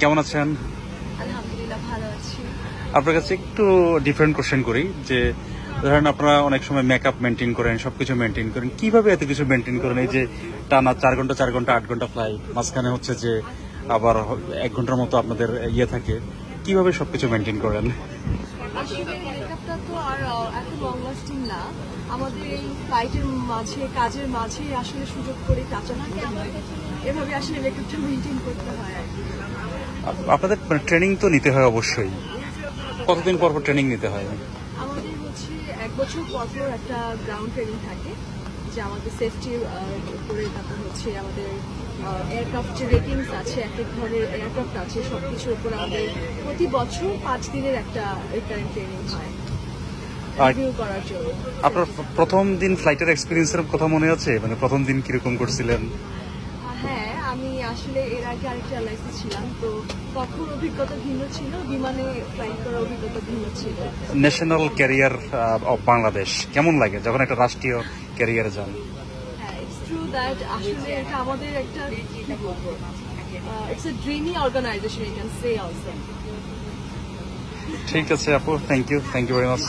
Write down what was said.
কেমন আছেন? আলহামদুলিল্লাহ ভালো আছি। আপনার কাছে একটু ডিফারেন্ট কোশ্চেন করি যে ধরেন আপনারা অনেক সময় মেকআপ মেনটেন করেন, সবকিছু মেনটেন করেন, কিভাবে এত কিছু মেনটেন করেন? এই যে টানা 4 ঘন্টা 8 ঘন্টা ফ্লাইট, মাঝখানে হচ্ছে যে আবার 1 ঘন্টার মতো আপনাদের ইয়ে থাকে, কিভাবে সবকিছু মেনটেন করেন? আসলে মেকআপটা তো আর এত লং লাস্টিং না। আমাদের এই ফ্লাইটের মাঝে কাজের মাঝে আসলে সুযোগ করে কাটানোকে আমাদের এভাবে আসলে মেকআপটা মেনটেন করতে হয় আর কি। আপনাদের ট্রেনিং তো নিতে হয় অবশ্যই, কতদিন পর পর ট্রেনিং নিতে হয়? আমাদের হচ্ছে 1 বছর পর পর একটা গ্রাউন্ড ট্রেনিং থাকে, যে আমাদের সেফটির উপরে, তারপর হচ্ছে আমাদের এয়ারক্রাফট যে রেটিংস আছে, এক এক ধরনের এয়ারক্রাফট আছে, সব কিছুর উপর আমাদের প্রতি বছর 5 দিনের একটা রিকারেন্ট ট্রেনিং হয় আর রিভিউ করার জন্য। আপনার প্রথম দিন ফ্লাইটের এক্সপিরিয়েন্সের কথা মনে আছে? মানে প্রথম দিন কিরকম করছিলেন? হ্যাঁ, আমি আসলে এর আগে আরেকটা এলআইসি ছিলাম, তো তখন অভিজ্ঞতা ভিন্ন ছিল, বিমানে ফ্লাইট করার অভিজ্ঞতা ভিন্ন ছিল। ন্যাশনাল ক্যারিয়ার অফ বাংলাদেশ কেমন লাগে যখন একটা রাষ্ট্রীয় ক্যারিয়ারে যান? হ্যাঁ, ইটস ট্রু দ্যাট আসলে এটা আমাদের একটা it's a dreamy organization, you can say also. ঠিক আছে আপু, থ্যাংক ইউ ভেরি মাচ।